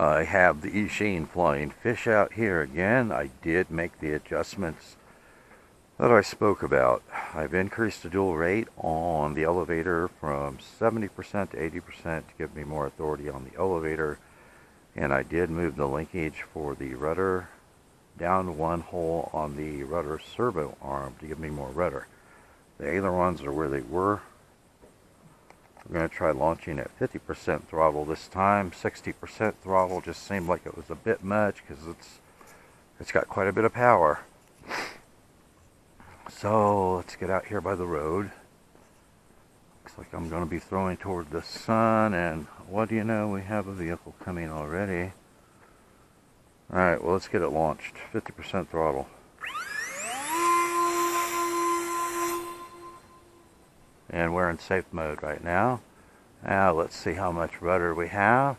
I have the Eachine flying fish out here again. I did make the adjustments that I spoke about. I've increased the dual rate on the elevator from 70% to 80% to give me more authority on the elevator. And I did move the linkage for the rudder down one hole on the rudder servo arm to give me more rudder. The ailerons are where they were. I'm going to try launching at 50% throttle this time. 60% throttle just seemed like it was a bit much because it's got quite a bit of power. So let's get out here by the road. Looks like I'm going to be throwing toward the sun, and what do you know, we have a vehicle coming already. Alright, well, let's get it launched. 50% throttle. And we're in safe mode right now. Now let's see how much rudder we have.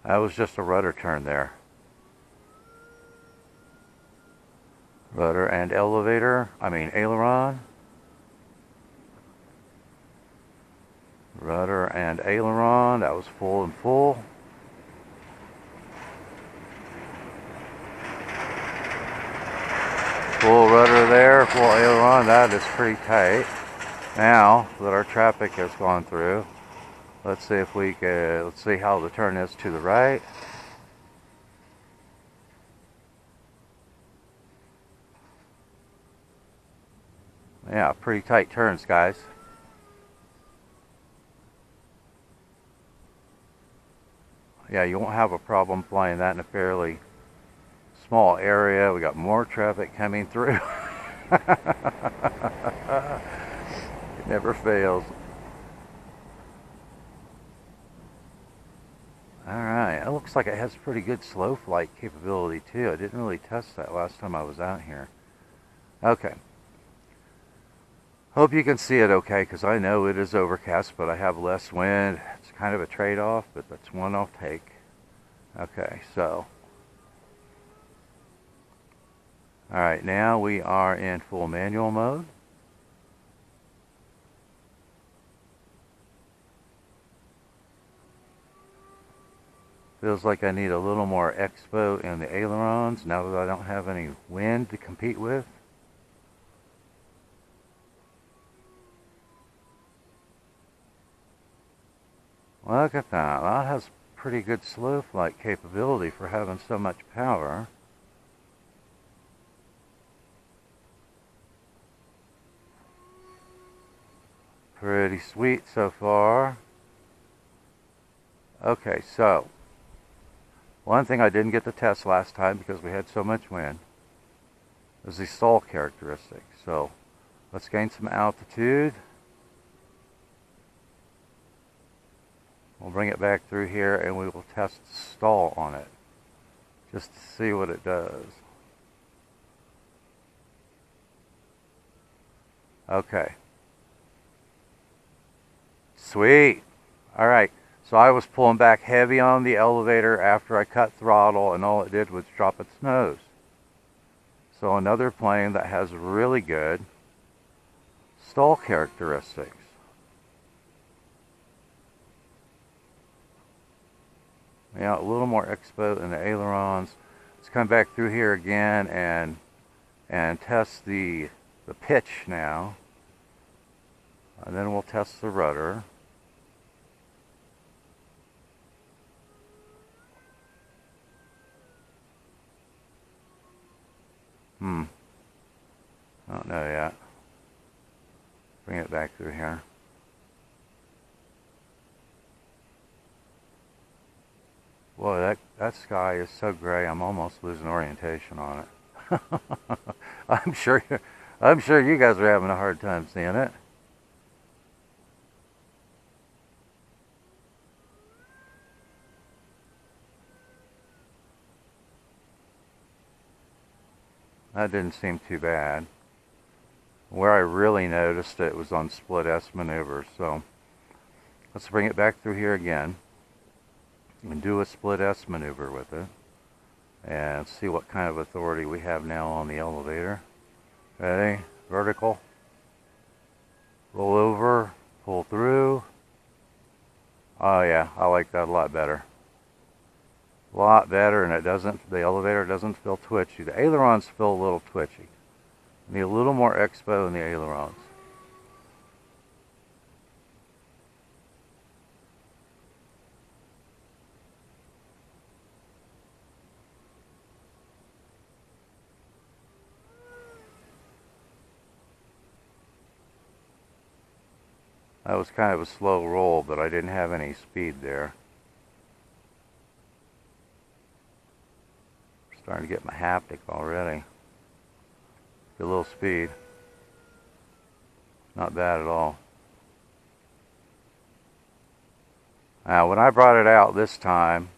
That was just a rudder turn there. Rudder and elevator, aileron. Rudder and aileron, that was full and full. Full rudder there, full aileron, that is pretty tight. Now that our traffic has gone through, let's see if we can, let's see how the turn is to the right. Yeah, pretty tight turns, guys. Yeah, you won't have a problem flying that in a fairly small area. We got more traffic coming through. It never fails. Alright, it looks like it has pretty good slow flight capability too. I didn't really test that last time I was out here. Okay. Hope you can see it okay, because I know it is overcast, but I have less wind. It's kind of a trade-off, but that's one I'll take. Okay, so. Alright, now we are in full manual mode. Feels like I need a little more expo in the ailerons now that I don't have any wind to compete with. Look at that. That has pretty good slow flight capability for having so much power. Pretty sweet so far. Okay, so one thing I didn't get to test last time because we had so much wind is the stall characteristics. So let's gain some altitude. We'll bring it back through here and we will test stall on it just to see what it does. Okay. Sweet. Alright, so I was pulling back heavy on the elevator after I cut throttle, and all it did was drop its nose. So another plane that has really good stall characteristics. Yeah, a little more expo in the ailerons. Let's come back through here again and test the pitch now. And then we'll test the rudder. I don't know yet. Bring it back through here. Boy, that sky is so gray, I'm almost losing orientation on it. I'm sure you guys are having a hard time seeing it. That didn't seem too bad. Where I really noticed it was on split S maneuvers. So let's bring it back through here again and do a split S maneuver with it and see what kind of authority we have now on the elevator. Ready? Vertical. Roll over. Pull through. Oh yeah, I like that a lot better. A lot better, and it doesn't, the elevator doesn't feel twitchy. The ailerons feel a little twitchy. Need a little more expo in the ailerons. That was kind of a slow roll, but I didn't have any speed there. Starting to get my haptic already. Get a little speed. Not bad at all. Now, when I brought it out this time,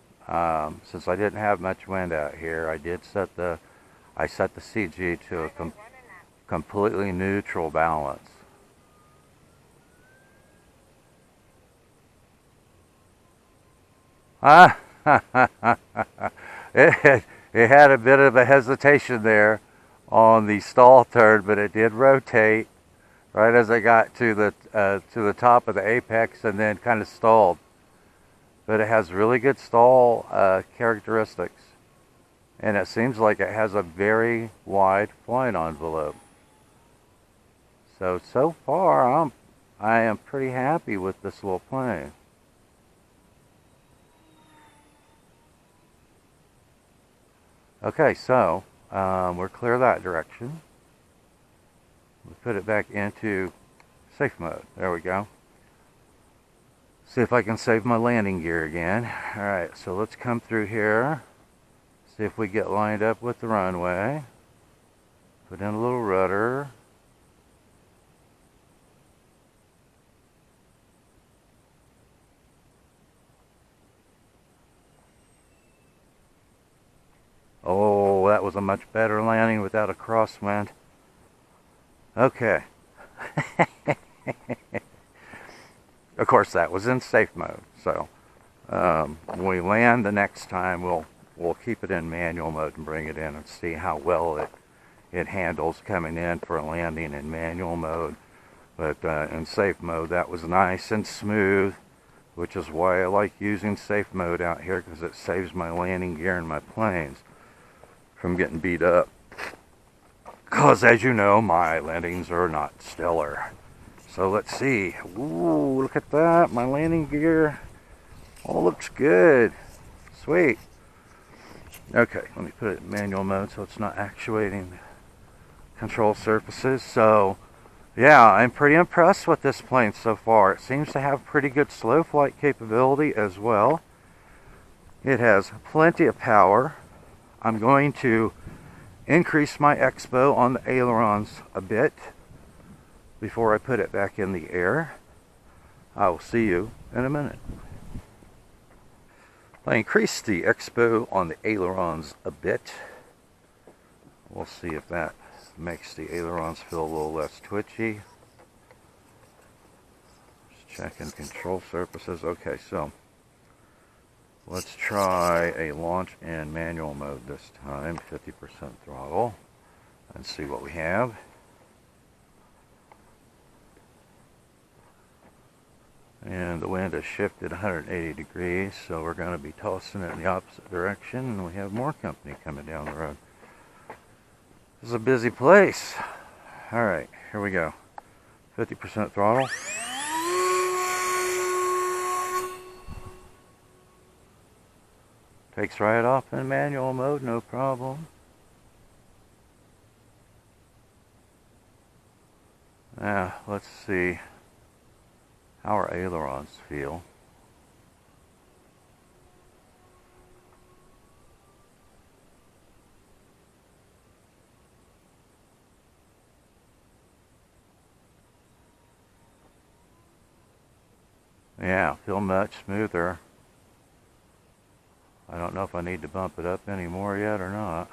since I didn't have much wind out here, I set the CG to a completely neutral balance. It had a bit of a hesitation there on the stall turn, but it did rotate right as I got to the top of the apex, and then kind of stalled. But it has really good stall characteristics, and it seems like it has a very wide flying envelope. So far I am pretty happy with this little plane. Okay, so we're clear that direction. We put it back into safe mode. There we go. See if I can save my landing gear again. Alright, so let's come through here. See if we get lined up with the runway. Put in a little rudder. Oh, that was a much better landing without a crosswind. Okay. Of course, that was in safe mode. So when we land the next time, we'll keep it in manual mode and bring it in and see how well it handles coming in for a landing in manual mode. But in safe mode, that was nice and smooth, which is why I like using safe mode out here, because it saves my landing gear and my planes from getting beat up. Because as you know, my landings are not stellar. So let's see. Ooh, look at that. My landing gear all looks good. Sweet. Okay, let me put it in manual mode so it's not actuating control surfaces. So yeah, I'm pretty impressed with this plane so far. It seems to have pretty good slow flight capability as well. It has plenty of power. I'm going to increase my expo on the ailerons a bit before I put it back in the air. I will see you in a minute. I increased the expo on the ailerons a bit. We'll see if that makes the ailerons feel a little less twitchy. Just checking control surfaces. Okay, so let's try a launch in manual mode this time, 50% throttle, and see what we have. And the wind has shifted 180 degrees, so we're going to be tossing it in the opposite direction, and we have more company coming down the road. This is a busy place. Alright, here we go. 50% throttle. Takes right off in manual mode, no problem. Now, let's see how our ailerons feel. Yeah, feel much smoother. I don't know if I need to bump it up anymore yet or not.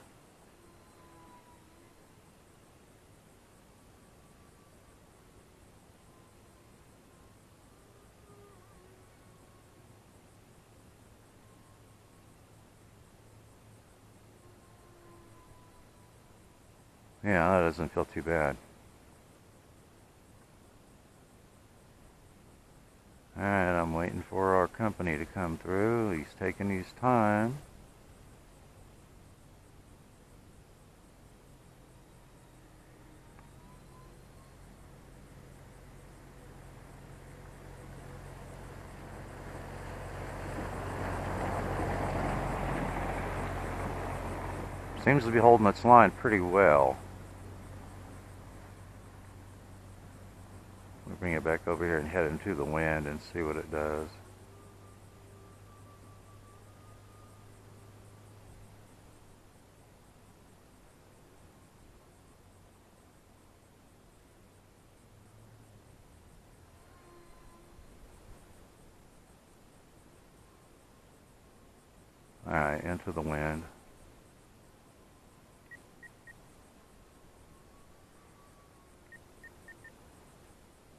Yeah, that doesn't feel too bad. Alright, I'm waiting for our company to come through. He's taking his time. Seems to be holding its line pretty well. We'll bring it back over here and head into the wind and see what it does. Alright, into the wind.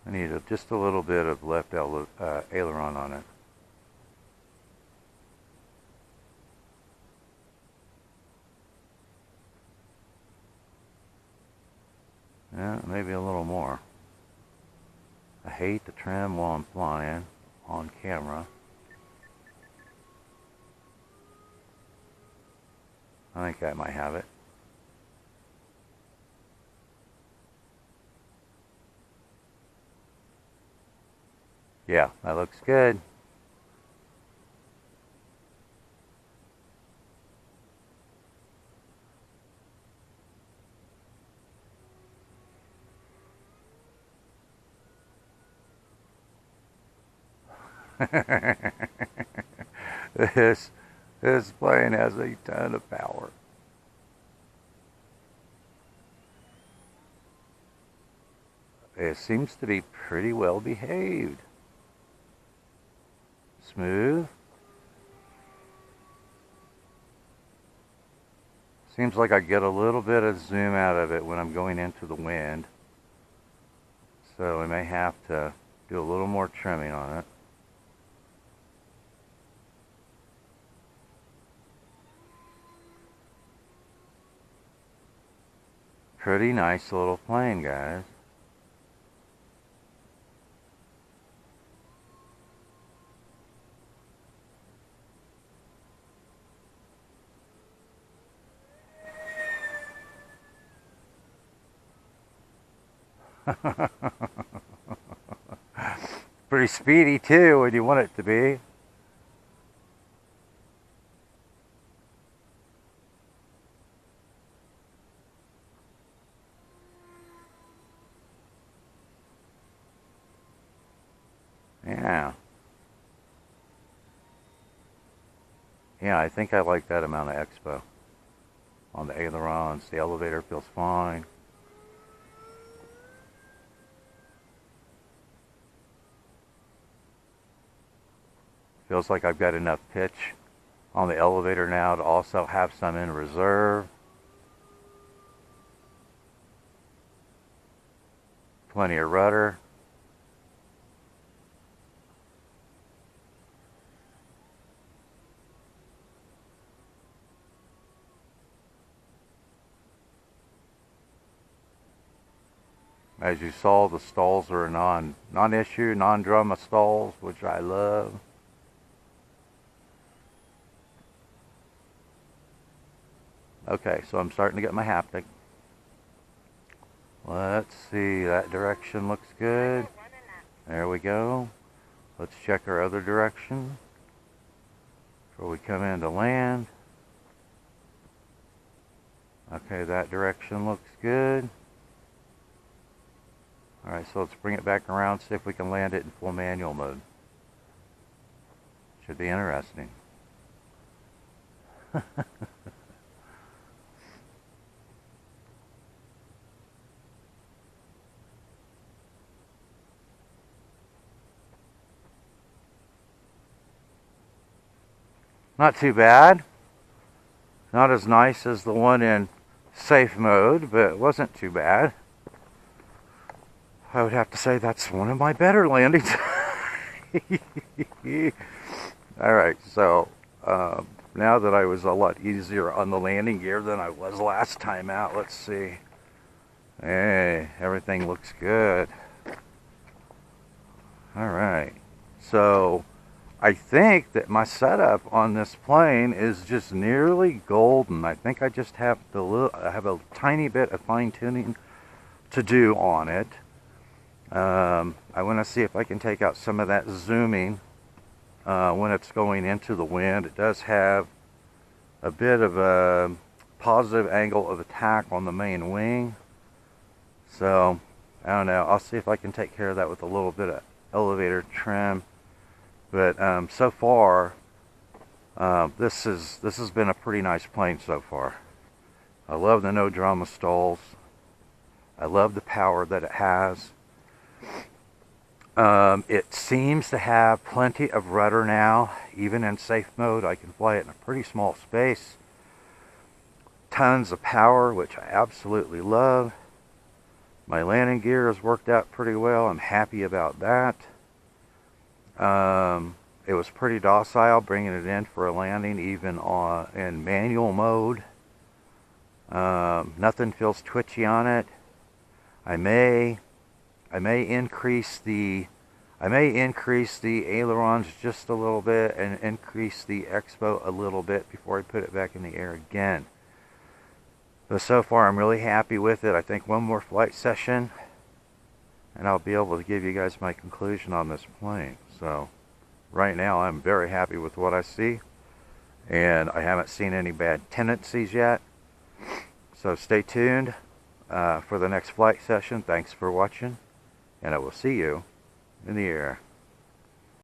I need just a little bit of left aileron on it. Yeah, maybe a little more. I hate to trim while I'm flying on camera. I think I might have it. Yeah, that looks good. This plane has a ton of power. It seems to be pretty well behaved. Smooth. Seems like I get a little bit of zoom out of it when I'm going into the wind. So I may have to do a little more trimming on it. Pretty nice little plane, guys. Pretty speedy too when you want it to be. Yeah. Yeah, I think I like that amount of expo on the ailerons. The elevator feels fine. Feels like I've got enough pitch on the elevator now to also have some in reserve. Plenty of rudder. As you saw, the stalls are non-issue, non-drama stalls, which I love. Okay, so I'm starting to get my haptic. Let's see, that direction looks good. There we go. Let's check our other direction before we come in to land. Okay, that direction looks good. Alright, so let's bring it back around, see if we can land it in full manual mode. Should be interesting. Not too bad. Not as nice as the one in safe mode, but it wasn't too bad. I would have to say that's one of my better landings. Alright, so now that I was a lot easier on the landing gear than I was last time out, let's see. Hey, everything looks good. Alright, so I think that my setup on this plane is just nearly golden. I think I just have I have a tiny bit of fine tuning to do on it. I want to see if I can take out some of that zooming when it's going into the wind. It does have a bit of a positive angle of attack on the main wing. So, I don't know. I'll see if I can take care of that with a little bit of elevator trim. But so far, this has been a pretty nice plane so far. I love the no drama stalls. I love the power that it has. It seems to have plenty of rudder now. Even in safe mode, I can fly it in a pretty small space. Tons of power, which I absolutely love. My landing gear has worked out pretty well. I'm happy about that. It was pretty docile bringing it in for a landing, even in manual mode. Nothing feels twitchy on it. I may increase the ailerons just a little bit and increase the expo a little bit before I put it back in the air again. But so far I'm really happy with it. I think one more flight session and I'll be able to give you guys my conclusion on this plane. So right now I'm very happy with what I see, and I haven't seen any bad tendencies yet. So stay tuned for the next flight session. Thanks for watching, and I will see you in the air.